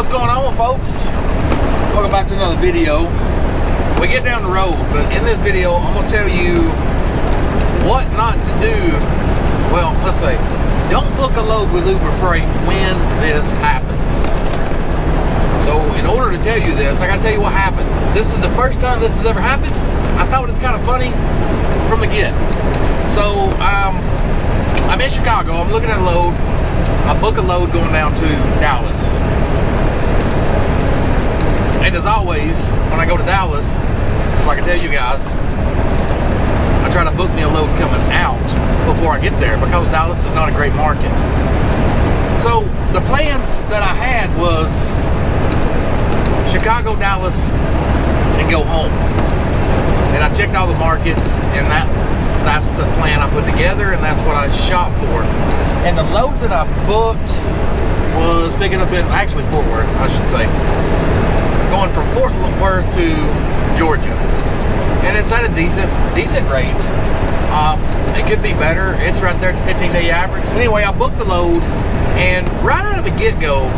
What's going on, folks? Welcome back to another video. We get down the road, but in this video I'm going to tell you what not to do. Well, let's say, don't book a load with Uber Freight when this happens. So in order to tell you this, I got to tell you what happened. This is the first time this has ever happened. I thought it was kind of funny from the get. So I'm in Chicago. I'm looking at a load. I book a load going down to Dallas. And as always, when I go to Dallas, so I can tell you guys, I try to book me a load coming out before I get there because Dallas is not a great market. So the plans that I had was Chicago, Dallas, and go home. And I checked all the markets, and that's the plan I put together, and that's what I shot for. And the load that I booked was picking up in, actually Fort Worth, I should say. Going from Fort Worth to Georgia. And it's at a decent rate. It could be better. It's right there at the 15-day average. Anyway, I booked the load, and right out of the get-go,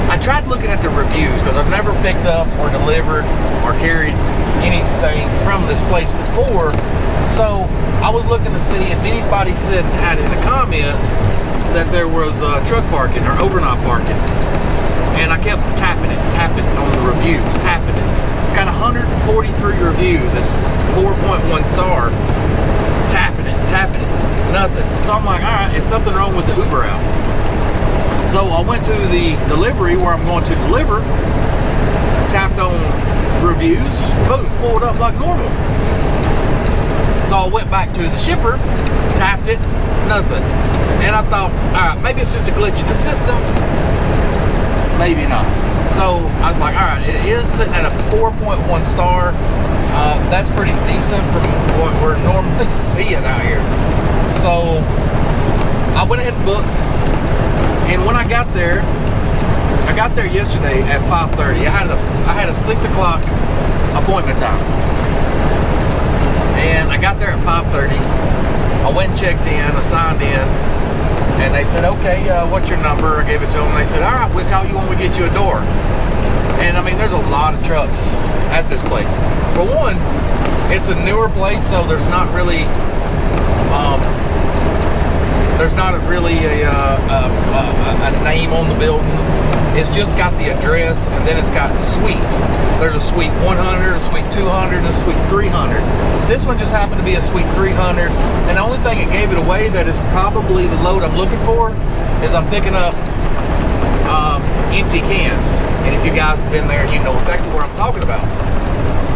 I tried looking at the reviews because I've never picked up or delivered or carried anything from this place before. So I was looking to see if anybody had in the comments that there was truck parking or overnight parking. And I kept tapping it on the reviews, tapping it. It's got 143 reviews. It's 4.1 star. Tapping it, nothing. So I'm like, all right, is something wrong with the Uber app? So I went to the delivery where I'm going to deliver, tapped on reviews, boom, pulled up like normal. So I went back to the shipper, tapped it, nothing. And I thought, all right, maybe it's just a glitch in the system. Maybe not. So I was like, all right, it is sitting at a 4.1 star. That's pretty decent from what we're normally seeing out here. So I went ahead and booked. And when I got there yesterday at 5:30. I had a 6 o'clock appointment time. And I got there at 5:30. I went and checked in, I signed in. And they said, okay, what's your number? I gave it to them. And they said, all right, we'll call you when we get you a door. And I mean, there's a lot of trucks at this place. For one, it's a newer place, so there's not really a name on the building. It's just got the address, and then it's got suite. There's a suite 100, a suite 200, and a suite 300. This one just happened to be a suite 300, and the only thing that gave it away that is probably the load I'm looking for is I'm picking up empty cans. And if you guys have been there, you know exactly what I'm talking about.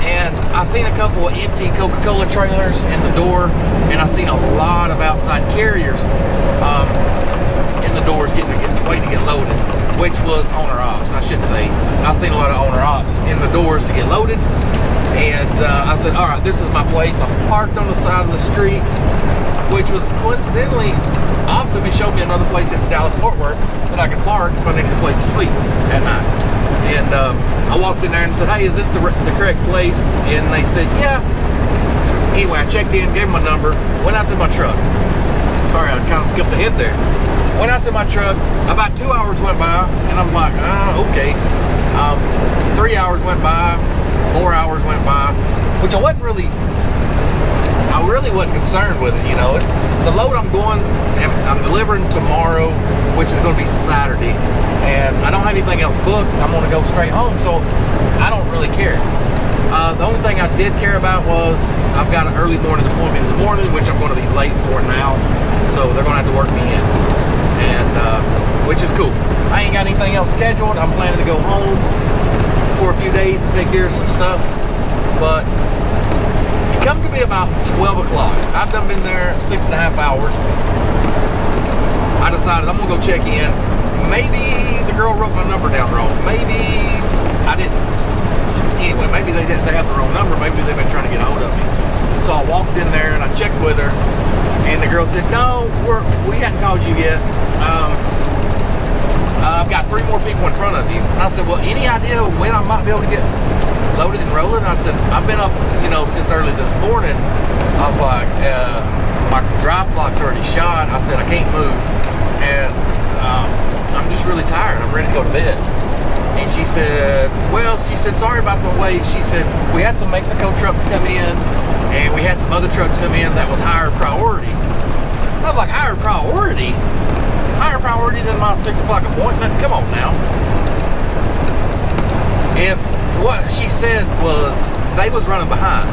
And I seen a couple of empty Coca-Cola trailers in the door, and I seen a lot of outside carriers in the doors waiting to get loaded, which was owner ops, I should say. I seen a lot of owner ops in the doors to get loaded, and I said, all right, this is my place. I'm parked on the side of the street, which was coincidentally awesome. It showed me another place in Dallas-Fort Worth that I could park if I needed a place to sleep at night. And I walked in there and said, hey, is this the correct place? And they said, yeah. Anyway, I checked in, gave them my number, went out to my truck. Sorry, I kind of skipped ahead there. Went out to my truck. About 2 hours went by, and I'm like, okay. 3 hours went by, 4 hours went by, which I really wasn't concerned with it. You know, it's the load I'm delivering tomorrow, which is going to be Saturday, and I don't have anything else booked. I'm going to go straight home, so I don't really care. The only thing I did care about was I've got an early morning appointment in the morning, which I'm going to be late for now, so they're going to have to work me in, and which is cool. I ain't got anything else scheduled. I'm planning to go home for a few days and take care of some stuff, but it come to be about 12 o'clock. I've done been there 6.5 hours. I decided I'm going to go check in. Maybe the girl wrote my number down wrong. Maybe I didn't. Anyway, maybe they have the wrong number. Maybe they've been trying to get a hold of me. So I walked in there and I checked with her, and the girl said, no, we hadn't called you yet. I've got 3 more people in front of you. And I said, well, any idea when I might be able to get loaded and rolling? And I said, I've been up, since early this morning. I was like, my drive block's already shot. I said, I can't move. And I'm just really tired. I'm ready to go to bed. And she said, well, she said, sorry about the wait. She said, we had some Mexico trucks come in, and we had some other trucks come in that was higher priority. And I was like, higher priority? Higher priority than my 6 o'clock appointment? Come on now. If what she said was they was running behind,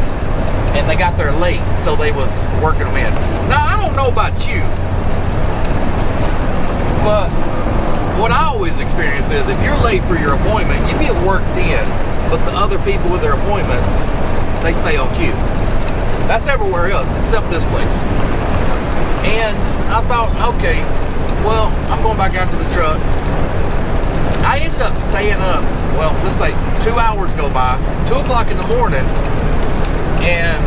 and they got there late, so they was working them in. Now, I don't know about you, but what I always experience is if you're late for your appointment, you get worked in, but the other people with their appointments, they stay on queue. That's everywhere else except this place. And I thought, okay, well, I'm going back out to the truck. I ended up staying up, well, let's say 2 hours go by, 2 o'clock in the morning, and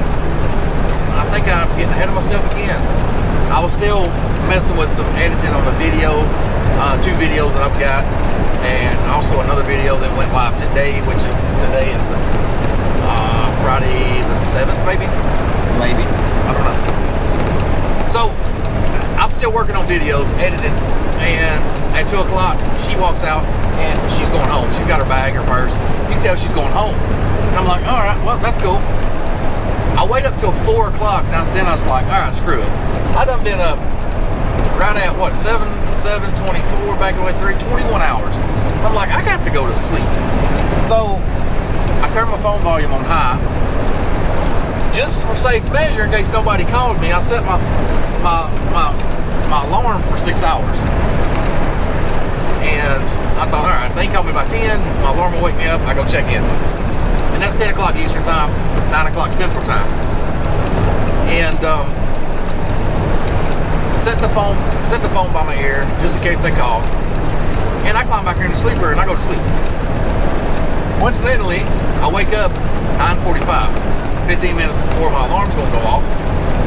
I think I'm getting ahead of myself again. I was still messing with some editing on the video, 2 videos that I've got, and also another video that went live today, which is today is Friday the 7th, maybe, I don't know. So I'm still working on videos, editing, and at 2 o'clock she walks out and she's going home. She's got her bag, her purse. You can tell she's going home, and I'm like, all right, well, that's cool. I wait up till 4 o'clock. Now then I was like, all right, screw it. I done been up right at what, 7 to 7:24, back away 21 hours. I'm like, I got to go to sleep. So I turned my phone volume on high, just for safe measure in case nobody called me. I set my alarm for 6 hours, and I thought, all right, if they call me by 10, my alarm will wake me up. I go check in, and that's 10 o'clock Eastern time, 9 o'clock Central time, and set the phone by my ear just in case they call. And I climb back here in the sleeper and I go to sleep. Coincidentally, I wake up 9:45, 15 minutes before my alarm's gonna go off.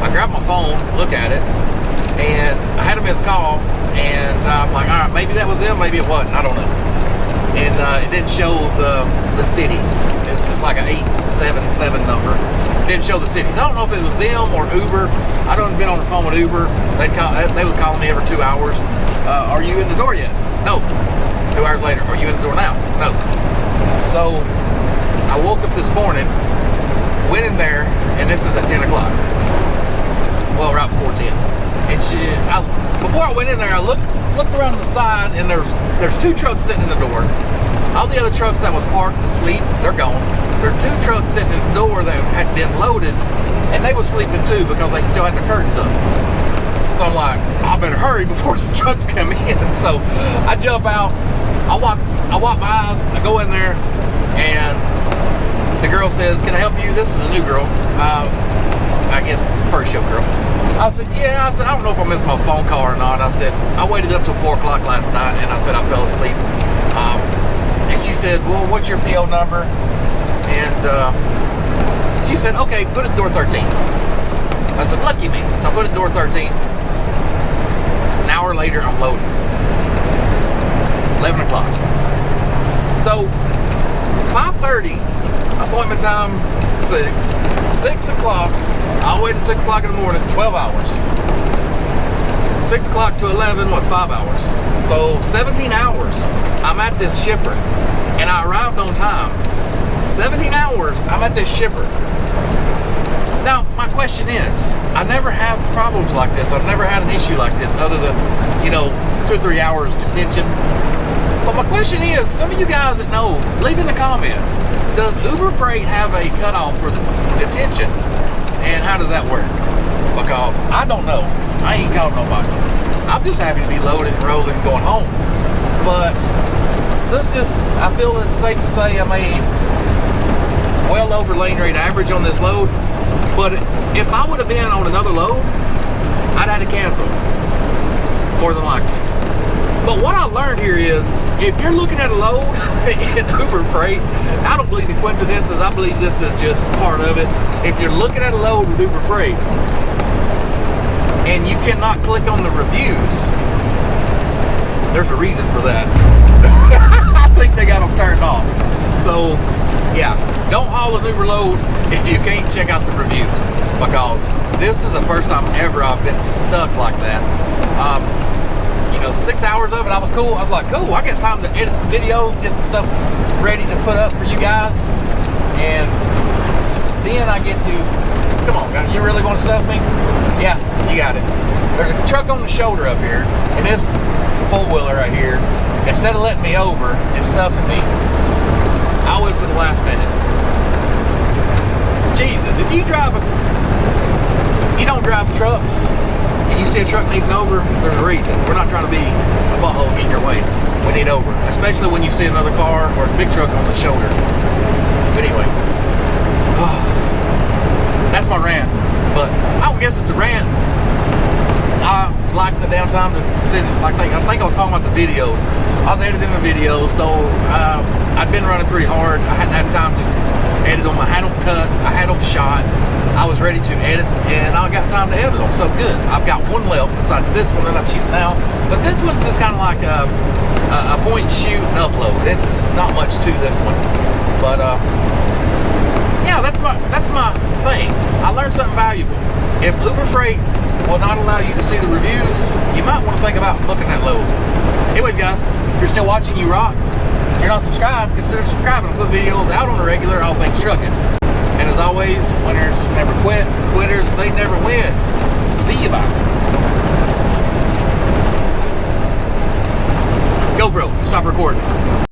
I grab my phone, look at it, and I had a missed call, and I'm like, all right, maybe that was them, maybe it wasn't, I don't know. And it didn't show the city. It's like an 877 number. It didn't show the cities. I don't know if it was them or Uber. I done been on the phone with Uber. They was calling me every 2 hours. Are you in the door yet? No. 2 hours later, are you in the door now? No. So I woke up this morning, went in there, and this is at 10 o'clock. Well, right before 10. And before I went in there, I looked around the side, and there's 2 trucks sitting in the door. All the other trucks that was parked to sleep, they're gone. There are 2 trucks sitting in the door that had been loaded, and they were sleeping too because they still had the curtains up. So I'm like, I better hurry before some trucks come in. So I jump out, I walk my eyes, I go in there, and the girl says, can I help you? This is a new girl. I guess first show girl. I said, yeah. I said, I don't know if I missed my phone call or not. I said, I waited up till 4 o'clock last night, and I said I fell asleep. And she said, well, what's your PO number? And she said, okay, put it in door 13. I said, lucky me. So I put it in door 13. An hour later, I'm loaded. 11 o'clock. So 5:30, appointment time 6. 6 o'clock, all the way to 6 o'clock in the morning is 12 hours. 6 o'clock to 11, what's 5 hours? So 17 hours I'm at this shipper, and I arrived on time. 17 hours I'm at this shipper. Now, my question is, I never have problems like this. I've never had an issue like this other than, 2 or 3 hours detention. But my question is, some of you guys that know, leave in the comments, does Uber Freight have a cutoff for the detention? And how does that work? Because I don't know. I ain't called nobody. I'm just happy to be loaded and rolling and going home. But I feel it's safe to say I made well over lane rate average on this load. But if I would have been on another load, I'd have to cancel, more than likely. But what I learned here is, if you're looking at a load in Uber Freight, I don't believe in coincidences. I believe this is just part of it. If you're looking at a load with Uber Freight and you cannot click on the reviews, there's a reason for that. I think they got them turned off. So, yeah, don't haul an Uber load if you can't check out the reviews, because this is the first time ever I've been stuck like that. You know, 6 hours of it, I was cool. I was like, cool, I got time to edit some videos, get some stuff ready to put up for you guys. And then I get to, come on, guys, you really want to stuff me? Yeah, you got it. There's a truck on the shoulder up here, and this four-wheeler right here, instead of letting me over and stuffing me, I wait to the last minute. Jesus, if you don't drive trucks and you see a truck needing over, there's a reason. We're not trying to be a butthole and get in your way. We need over, especially when you see another car or a big truck on the shoulder. But anyway, that's my rant. But I don't guess it's a rant. I like the downtime to finish. I think I was talking about the videos. I was editing the videos, so I'd been running pretty hard. I hadn't had time to edit them. I had them cut. I had them shot. I was ready to edit, and I got time to edit them. So good. I've got one left besides this one that I'm shooting now. But this one's just kind of like a point and shoot and upload. It's not much to this one, but yeah, that's my thing. I learned something valuable. If Uber Freight will not allow you to see the reviews, you might want to think about booking that load. Anyways, guys, if you're still watching, you rock. If you're not subscribed, consider subscribing. I put videos out on the regular, all things trucking. And as always, winners never quit. Quitters, they never win. See you, bye. GoPro, stop recording.